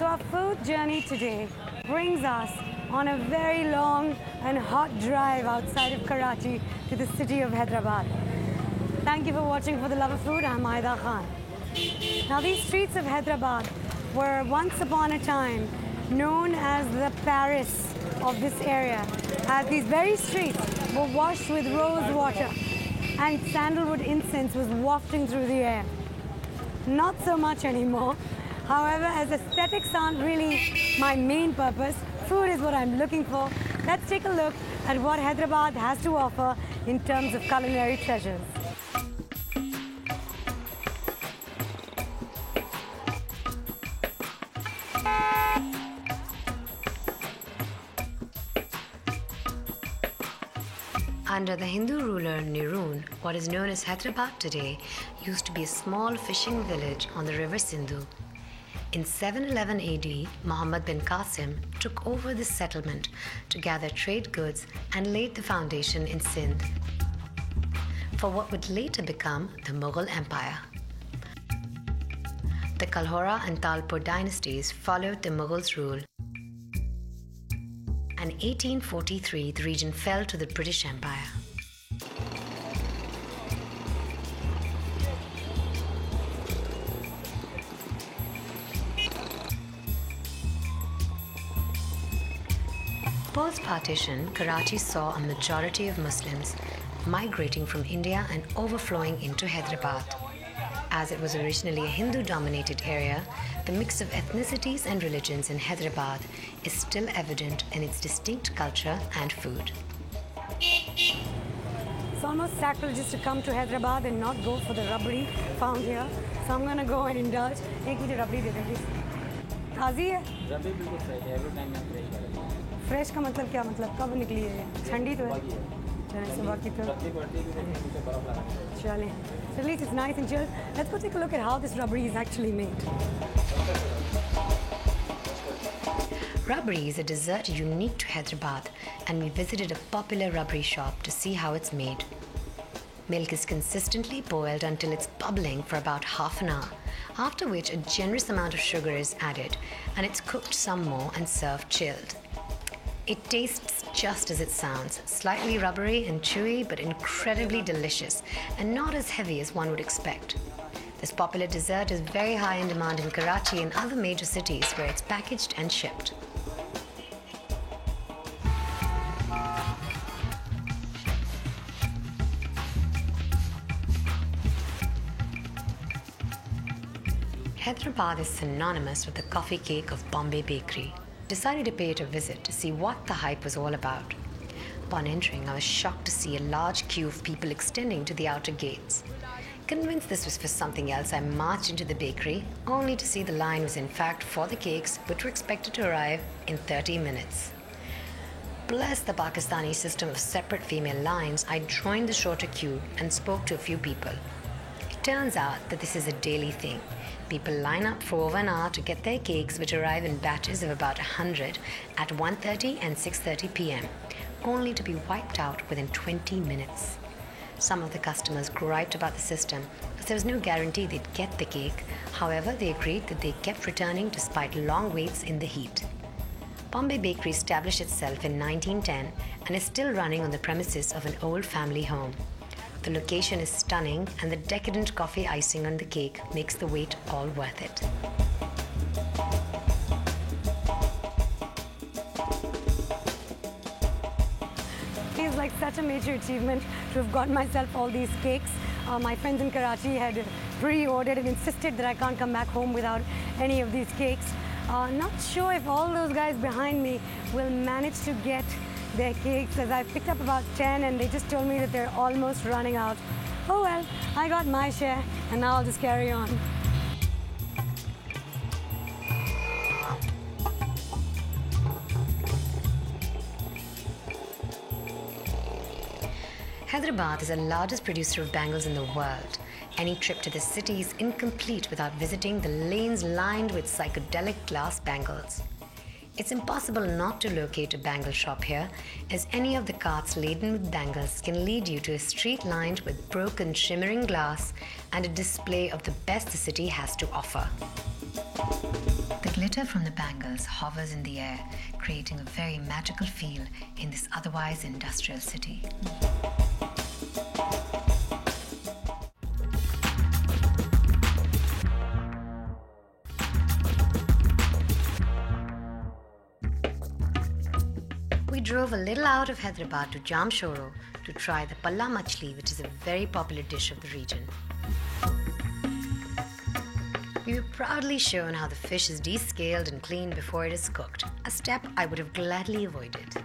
our food journey today brings us on a very long and hot drive outside of Karachi to the city of Hyderabad. Thank you for watching For the Love of Food. I'm Aida Khan. Now, these streets of Hyderabad were once upon a time known as the Paris of this area, as these very streets were washed with rose water and sandalwood incense was wafting through the air. Not so much anymore. However, as aesthetics aren't really my main purpose, food is what I'm looking for. Let's take a look at what Hyderabad has to offer in terms of culinary treasures. Under the Hindu ruler Nirun, what is known as Hyderabad today used to be a small fishing village on the river Sindhu. In 711 AD, Muhammad bin Qasim took over this settlement to gather trade goods and laid the foundation in Sindh for what would later become the Mughal Empire. The Kalhora and Talpur dynasties followed the Mughals' rule. In 1843, the region fell to the British Empire. Post-partition, Karachi saw a majority of Muslims migrating from India and overflowing into Hyderabad. As it was originally a Hindu-dominated area, the mix of ethnicities and religions in Hyderabad is still evident in its distinct culture and food. It's almost sacrilegious to come to Hyderabad and not go for the rabdi found here. So I'm going to go and indulge. Ek mujhe rabdi de de please. Tazi hai? Rabdi bilkul fresh hai. Every time I'm fresh kar rahe hain. Fresh का मतलब क्या मतलब कब निकली है ये? ठंडी तो है? चलें सुबह की तो rabdi पड़ती है तो नीचे बर्फ लगा है. चलें. So at least it's nice and chilled. Let's go take a look at how this rabdi is actually made. Rabri is a dessert unique to Hyderabad, and we visited a popular rabri shop to see how it's made. Milk is consistently boiled until it's bubbling for about half an hour, after which a generous amount of sugar is added, and it's cooked some more and served chilled. It tastes just as it sounds, slightly rubbery and chewy, but incredibly delicious, and not as heavy as one would expect. This popular dessert is very high in demand in Karachi and other major cities where it's packaged and shipped. Hyderabad is synonymous with the coffee cake of Bombay Bakery. Decided to pay it a visit to see what the hype was all about. Upon entering, I was shocked to see a large queue of people extending to the outer gates. Convinced this was for something else, I marched into the bakery, only to see the line was in fact for the cakes, which were expected to arrive in 30 minutes. Bless the Pakistani system of separate female lines, I joined the shorter queue and spoke to a few people. It turns out that this is a daily thing. People line up for over an hour to get their cakes, which arrive in batches of about 100 at 1:30 and 6:30 p.m., only to be wiped out within 20 minutes. Some of the customers griped about the system, as there was no guarantee they'd get the cake. However, they agreed that they kept returning despite long waits in the heat. Bombay Bakery established itself in 1910 and is still running on the premises of an old family home. The location is stunning, and the decadent coffee icing on the cake makes the wait all worth it. Feels like such a major achievement to have gotten myself all these cakes. My friends in Karachi had pre-ordered and insisted that I can't come back home without any of these cakes. Not sure if all those guys behind me will manage to get their cakes, as I picked up about 10 and they just told me that they're almost running out. Oh well, I got my share and now I'll just carry on. Hyderabad is the largest producer of bangles in the world. Any trip to the city is incomplete without visiting the lanes lined with psychedelic glass bangles. It's impossible not to locate a bangle shop here, as any of the carts laden with bangles can lead you to a street lined with broken shimmering glass and a display of the best the city has to offer. The Glitter from the bangles hovers in the air, creating a very magical feel in this otherwise industrial city. We drove a little out of Hyderabad to Jamshoro to try the palla machli, which is a very popular dish of the region. We were proudly shown how the fish is descaled and cleaned before it is cooked, a step I would have gladly avoided.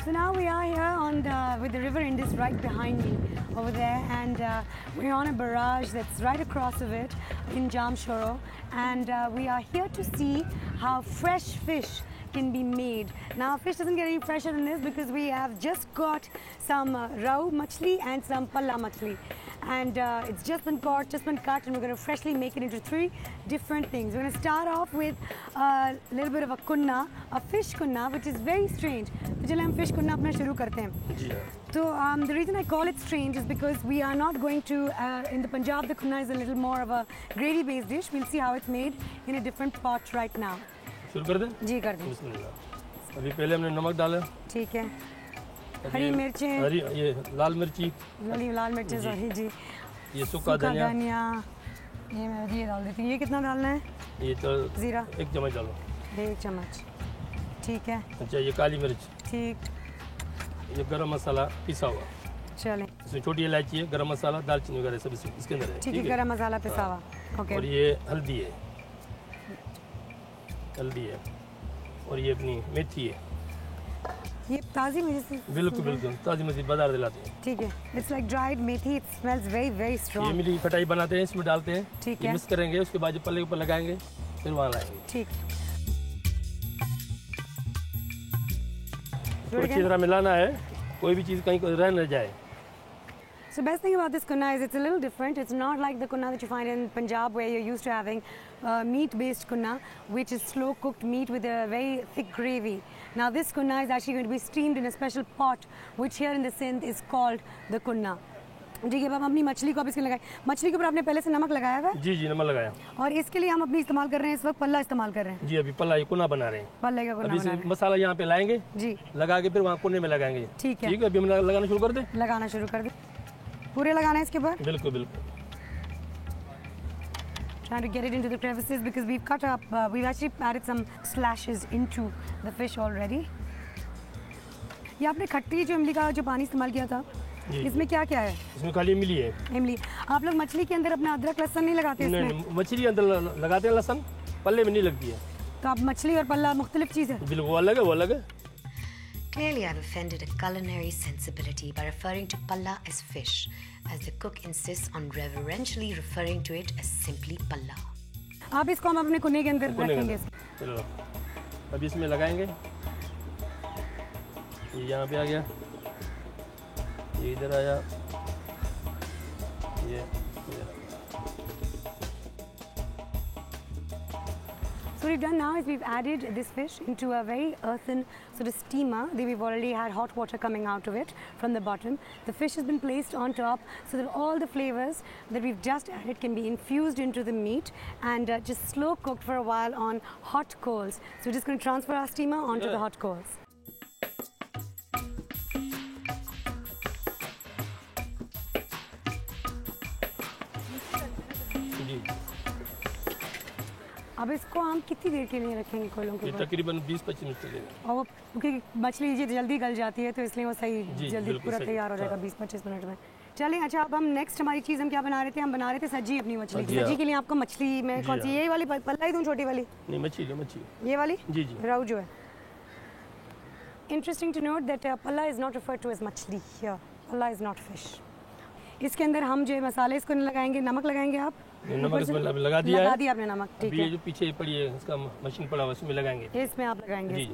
So now we are here with the river Indus right behind me over there, and we're on a barrage that's right across of it in Jamshoro, and we are here to see how fresh fish can be made. Now fish doesn't get any fresher than this because we have just got some rau machli and some palla machli, and it's just been caught, just been cut, and we're going to freshly make it into 3 different things. We're going to start off with a little bit of a kunna, a fish kunna, which is very strange. तो चलिए हम fish kunna अपना शुरू करते हैं. So the reason I call it strange is because we are not going to, in the Punjab the kunna is a little more of a gravy based dish. We'll see how it's made in a different pot right now. शुरू कर दें? जी कर दें. बिस्मिल्लाह. अभी पहले हमने नमक डाला. ठीक है. हरी मिर्चें. हरी ये लाल मिर्ची. लाल मिर्चें सही जी. ये सूखा धनिया. ये मैं ये डाल देती हूँ. ये कितना डालना है? ये तो जीरा. 1 चम्मच डालो. 1 चम्मच. ठीक है. अच्छा ये काली मिर्च. ठीक. ये गरम मसाला पिसा हुआ. चलें. इसमें छोटी इलायची है, गरम मसाला, दालचीनी वगैरह सब इसके अंदर है. ठीक है. गरम मसाला पिसा हुआ. ओके. और ये हल्दी है. हल्दी है और ये अपनी मेथी है. ये ताज़ी मेथी. बिल्कुल बिल्कुल ताज़ी मेथी बाजार दिलाते हैं. ठीक है. It's like dried methi. It smells very very strong. ये मिली खटाई बनाते हैं, इसमें डालते हैं. ठीक है. मिक्स करेंगे, उसके बाद पल्ले के ऊपर लगाएंगे, फिर वहाँ लाएंगे. ठीक. तो अच्छी तरह मिलाना है, कोई भी चीज़ कहीं रह न जाए. So best thing about this kunna is it's a little different. It's not like the kunna that you find in Punjab where you're used to having meat-based kunna, which is slow-cooked meat with a very thick gravy. Now this kunna is actually going to be steamed in a special pot, which here in the Sindh is called the kunna. ठीक है. अब हम अपनी मछली को अब इसके लगाए. मछली के ऊपर आपने पहले से नमक लगाया हुआ है? जी जी नमक लगाया. और इसके लिए हम अपनी इस्तेमाल कर रहे हैं इस वक्त पल्ला इस्तेमाल कर रहे हैं. जी अभी पल्ला कुना बना रहे हैं. पल्ले का कुना बना रहे हैं. मसाला यहाँ पे लाएंगे जी, लगा के फिर वहाँ कुने में लगाएंगे. ठीक है. ठीक है. अभी हम लगाना शुरू कर दें. लगाना शुरू कर दें. पूरे लगाना है इसके ऊपर. बिल्कुल बिल्कुल. Trying to get it into the crevices because we've cut up, we've actually added some slashes into the fish already. ये आपने खट्टी जो इमली का जो पानी इस्तेमाल किया था, इसमें क्या क्या है? इसमें खाली इमली है. इमली. आप लोग मछली के अंदर अपना अदरक लहसुन नहीं लगाते इसमें? नहीं, मछली के अंदर लगाते हैं लहसुन, पल्ले में नहीं लगती है. तो आप मछली और पल्ला मुख्तलिफ चीज़ है? बिल्कुल वो अलग है, वो अलग है. Clearly, I've offended a culinary sensibility by referring to palla as fish, as the cook insists on reverentially referring to it as simply palla. आप इसको हम अपने कुने के अंदर रखेंगे. चलो अभी इसमें लगाएंगे. ये यहाँ पे आ गया, ये इधर आया, ये. So what we've done now is we've added this fish into a very earthen sort of steamer. We've already had hot water coming out of it from the bottom. The fish has been placed on top so that all the flavors that we've just added can be infused into the meat and just slow cooked for a while on hot coals. So we're just going to transfer our steamer onto the hot coals. अब इसको हम कितनी देर के लिए रखेंगे कोयलों के ऊपर? तकरीबन 20-25 मिनट चलेगा. और क्योंकि मछली ये जल्दी गल जाती है तो इसलिए वो सही जल्दी पूरा तैयार हो जाएगा 20-25 मिनट में. चलें. अच्छा अब हम नेक्स्ट हमारी चीज़ हम क्या बना रहे थे? हम बना रहे थे सज्जी अपनी मछली. सज्जी के लिए आपको मछली में कौन सी, ये वाली पल्ला ही दूँ छोटी वाली? नहीं मछली. ये वाली? जी जी. राउ जो है. Interesting to note that palla is not referred to as machli here. Palla is not fish. इसके अंदर हम जो मसाले इसको लगाएंगे. नमक लगाएंगे आप? नमक इसमें लगा दिया है. लगा दिया आपने नमक. ठीक है. ये जो पीछे पड़ी है इसका मशीन पड़ा हुआ उसमें लगाएंगे. इसमें आप लगाएंगे. जी.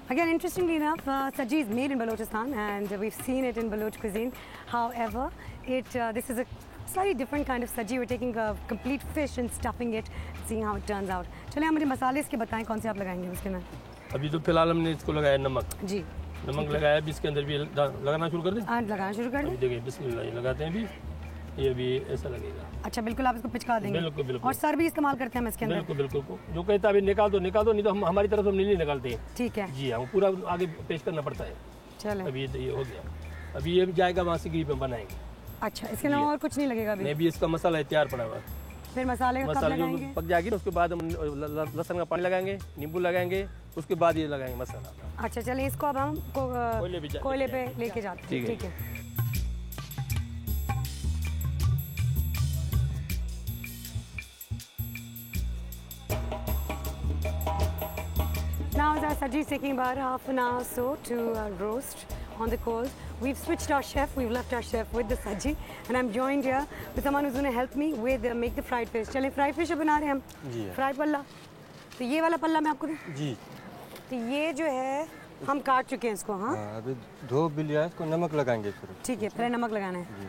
Again, interestingly enough, sajji is made in Balochistan and we've seen it in Baloch cuisine. However, this is a slightly different kind of sajji. We're taking a complete fish and stuffing it, seeing how it turns out. चलिए आप मुझे मसाले इसके बताएं कौन से आप लगाएंगे उसके अंदर? अभी तो फिलहाल हमने इसको लगाया नमक. जी. नमक लगाया, अभी इसके अंदर भी लगाना शुरू कर दें. लगाना शुरू कर दें. देखिए बिस्मिल्लाह लगाते हैं अभी. ये भी ऐसा लगेगा। अच्छा बिल्कुल आप इसको पिचका देंगे। बिल्कुल, बिल्कुल। और सर भी इस्तेमाल करते हैं हम इसके अंदर। बिल्कुल बिल्कुल, जो कहता है अभी निकाल दो नहीं तो हम हमारी तरफ से नहीं निकालते हैं। ठीक है जी हाँ, पूरा आगे पेश करना पड़ता है। चलो अभी ये हो गया, अभी ये भी जाएगा वहाँ से घी पे बनाएंगे। अच्छा इसके अलावा और कुछ नहीं लगेगा अभी? नहीं, अभी इसका मसाला है तैयार पड़ा हुआ है। फिर मसाले का कब मसाला जो लगाएंगे? पक जाएगी ना, उसके बाद हम लहसुन का पानी लगाएंगे, नींबू लगाएंगे, उसके बाद ये लगाएंगे मसाला। अच्छा चलिए इसको अब हम कोयले पे लेके जाते हैं। ठीक है। ठीक है। Now as our saji is taking about half an hour or so to roast on the coals, we've switched our chef, we've left our chef with the saji and I'm joined here with someone who's going to help me with make the fried fish. चलें fried fish बना रहे हैं हम। जी। Fried पल्ला, तो ये वाला पल्ला मैं आपको दूं? जी। तो ये जो है हम काट चुके हैं इसको। हाँ अभी धो भी लिया है, इसको नमक लगाएंगे सिर्फ। ठीक है, पहले नमक लगाना है। जी,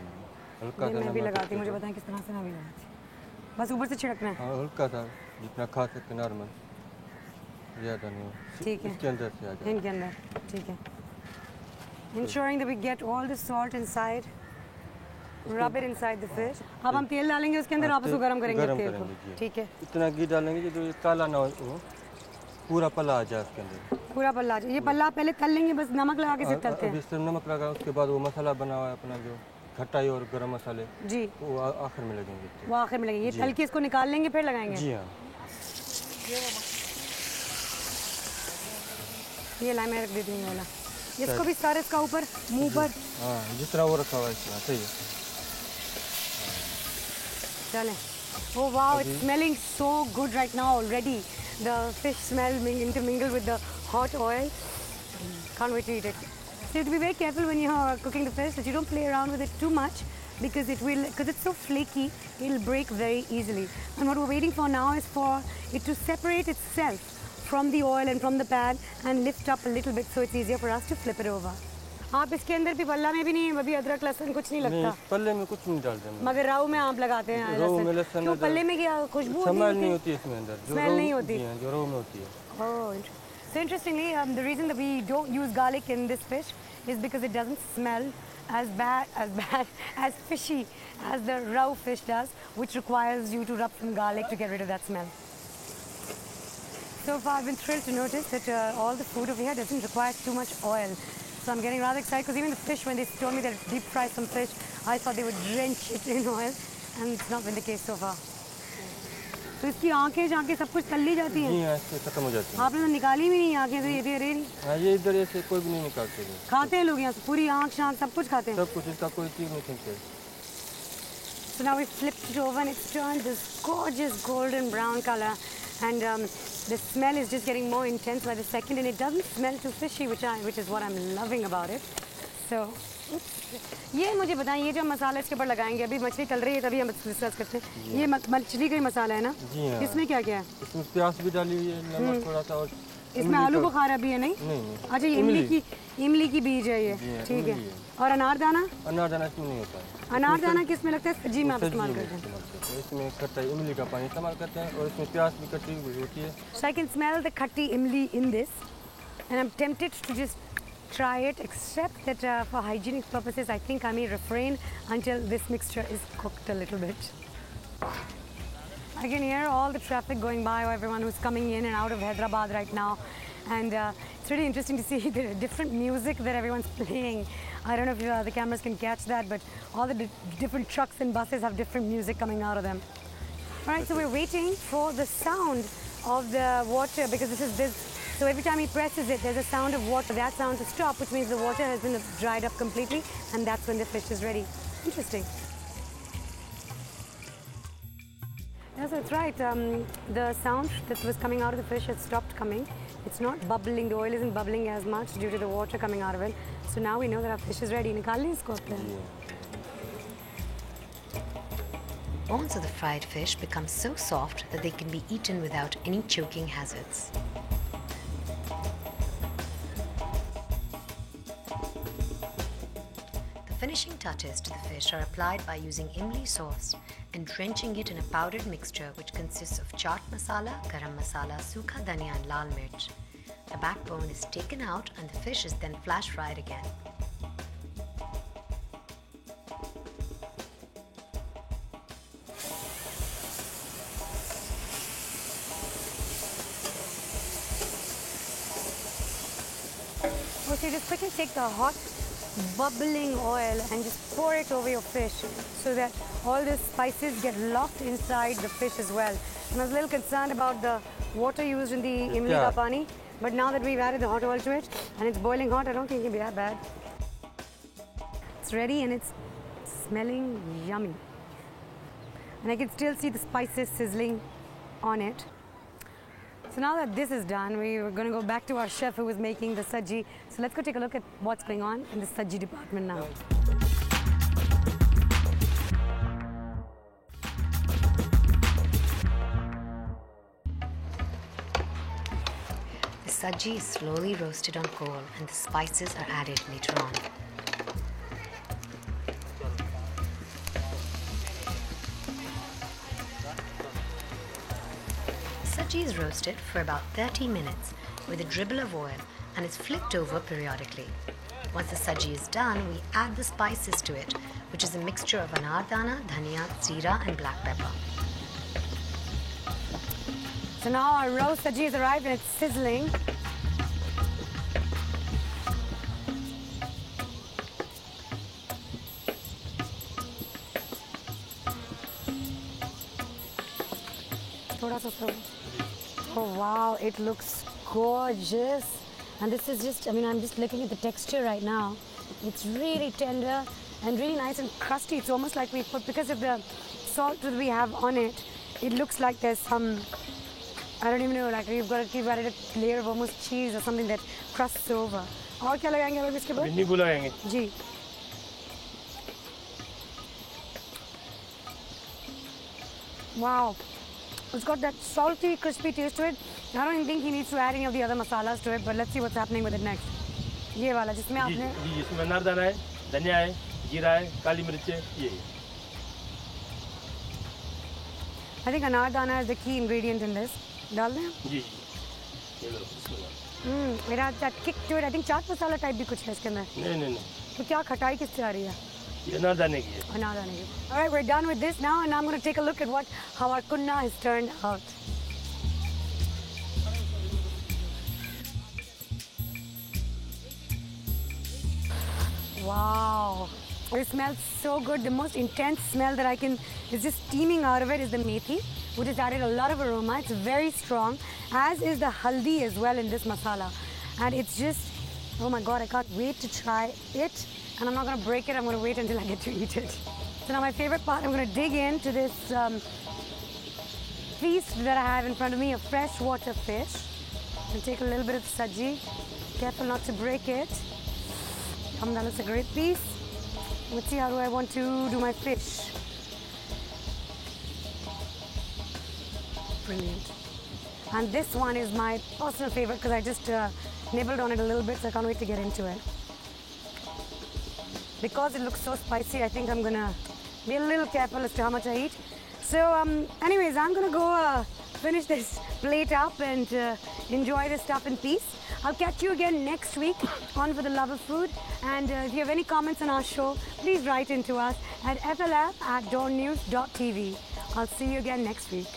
हल्का ये सा मैं भी नमक लगाती हूँ, मुझे बताएं किस तरह से मैं भी लगाती हूँ। बस ऊपर से छिड़कना है। हाँ, हल्का सा जितना खा सकते नॉर्मल, ज़्यादा नहीं। ठीक है। इसके अंदर से आ जाए। इनके अंदर, ठीक है। Ensuring that we get all the salt inside, rub it inside the fish. अब हम तेल डालेंगे उसके अंदर, आप उसको गरम करेंगे तेल को। जी। ठीक है। इतना घी डालेंगे जो ये काला ना हो, पूरा पल्ला आ जाए उसके अंदर। पूरा पल्ला, ये पल्ला पहले तल लेंगे, बस नमक लगा के सिर्फ तलते अभी हैं। सिर्फ नमक लगा, उसके बाद वो मसाला बना हुआ है अपना जो खटाई और गरम मसाले, जी वो आखिर में लगेंगे। वो आखिर में लगेंगे। ये तल के इसको निकाल लेंगे फिर लगाएंगे। जी हाँ। ये लाई मैं रख देती हूँ ये वाला। इसको भी सारे इसका ऊपर मुंह पर। हाँ, जिस तरह वो रखा हुआ है इस तरह सही है। चलें। Oh wow, it's smelling so good right now already. The fish smell intermingled with the hot oil. Can't wait to eat it. So you have to be very careful when you're cooking the fish that you don't play around with it too much because it's so flaky, it'll break very easily. And what we're waiting for now is for it to separate itself from the oil and from the pan and lift up a little bit so it's easier for us to flip it over. आप इसके अंदर भी पल्ला में भी नहीं, अभी अदरक लहसुन कुछ नहीं लगता। पल्ले में कुछ नहीं डालते हैं। मगर राव में आप लगाते हैं राव में लहसुन। तो पल्ले में क्या खुशबू स्मेल नहीं होती इसमें अंदर, स्मेल नहीं होती, जो राव में होती है। Oh, so interestingly, the reason that we don't use garlic in this fish is because it doesn't smell as bad as fishy as the raw fish does, which requires you to rub some garlic to get rid of that smell. So far, I've been thrilled to notice that all the food over here doesn't require too much oil. So I'm getting rather excited because even the fish, when they told me that deep fry some fish, I thought they would drench it in oil, and it's not been the case so far. तो इसकी आंखें झांखें सब कुछ तल ली जाती हैं? जी हाँ, इससे खत्म हो जाती है। आपने तो निकाली भी नहीं आंखें, तो ये भी अरे हाँ, ये इधर ऐसे कोई भी नहीं निकालते हैं। खाते हैं लोग यहाँ से पूरी आंख शांख सब कुछ खाते हैं? सब कुछ, इसका कोई चीज़ नहीं खाते। So now we flipped it over and it's turned this gorgeous golden brown color, and the smell is just getting more intense by the second, and it doesn't smell too fishy, which is what I'm loving about it. So ये मुझे बताएं, ये जो मसाला इसके ऊपर लगाएंगे, अभी मछली तल रही है तभी हम डिस्कस करते हैं। ये मछली का ही मसाला है ना? जी हाँ। इसमें क्या क्या है? इसमें प्याज भी डाली हुई है, नमक थोड़ा सा, और इसमें आलू बुखारा भी है? नहीं नहीं। अच्छा, ये इमली की बीज है ये? ठीक है। और अनारदाना? अनारदाना इसमें नहीं होता है। अनारदाना किस में लगता है? सब्जी में आप इस्तेमाल करते हैं? इसमें खट्टा इमली का पानी इस्तेमाल करते हैं, और इसमें प्याज भी कटी हुई होती है। So I can smell the khatti imli in this, and I'm tempted to just try it, except that for hygienic purposes, I think I may refrain until this mixture is cooked a little bit. I can hear all the traffic going by, or everyone who's coming in and out of Hyderabad right now, and it's really interesting to see the different music that everyone's playing. I don't know if the cameras can catch that, but all the different trucks and buses have different music coming out of them. All right, so we're waiting for the sound of the water, because so every time he presses it, there's a sound of water. That sound to stop, which means the water has been dried up completely, and that's when the fish is ready. Interesting. Yeah, so it's right. The sound that was coming out of the fish has stopped coming. It's not bubbling. The oil isn't bubbling as much due to the water coming out of it. So now we know that our fish is ready. निकाल लें इसको अपने। Bones of the fried fish become so soft that they can be eaten without any choking hazards. The finishing touches to the fish are applied by using imli sauce and drenching it in a powdered mixture which consists of chaat masala, garam masala, sukha dhania and lal mirch. The backbone is taken out and the fish is then flash fried again. So you just quickly take the hot, bubbling oil and just pour it over your fish so that all the spices get locked inside the fish as well. And I was a little concerned about the water used in the imli ka pani, but now that we've added the hot oil to it and it's boiling hot, I don't think it can be that bad. It's ready and it's smelling yummy. And I can still see the spices sizzling on it. So now that this is done, we're going to go back to our chef who was making the saji. So let's go take a look at what's going on in the saji department now. The saji is slowly roasted on coal and the spices are added later on. Saji is roasted for about 30 minutes with a dribble of oil and is flipped over periodically. Once the saji is done, we add the spices to it, which is a mixture of anardana, dhania, jeera and black pepper. So now our roast saji has arrived and it's sizzling. Oh wow, it looks gorgeous. And this is just, I'm just looking at the texture right now. It's really tender and really nice and crusty. It's almost like we put, because of the salt that we have on it, it looks like there's some, I don't even know, like we've got to keep added a layer of almost cheese or something that crusts over. और क्या लगाएंगे अब इसके बाद? नींबू लगाएंगे. जी. Wow. It's got that salty, crispy taste to it. I don't even think he needs to add any of the other masalas to it, but let's see what's happening with it next. ये वाला जिसमें आपने जी इसमें अनारदाना है, धनिया है, जीरा है, काली मिर्च है, ये. I think anardana is the key ingredient in this. डाल दें? जी. ये लो इसमें. It has that kick to it. I think chaat masala type भी कुछ है इसके अंदर. नहीं. तो क्या खटाई किससे आ रही है? ये अनारदाने की है. Anardana की. All right, we're done with this now, and I'm going to take a look at how our kunna has turned out. Wow, it smells so good. The most intense smell that is just steaming out of it is the methi, which has added a lot of aroma. It's very strong, as is the haldi as well in this masala. And it's just, oh my God, I can't wait to try it. And I'm not going to break it, I'm going to wait until I get to eat it. So now my favorite part, I'm going to dig into this feast that I have in front of me, a freshwater fish. And take a little bit of saji. Careful not to break it. That looks a great piece. Let's see, how do I want to do my fish? Brilliant. And this one is my personal favorite because I just nibbled on it a little bit, so I can't wait to get into it. Because it looks so spicy, I think I'm going to be a little careful as to how much I eat. So anyways, I'm going to go finish this plate up and enjoy this stuff in peace. I'll catch you again next week on For the Love of Food. And if you have any comments on our show, please write into us at flf@dawnnews.tv. I'll see you again next week.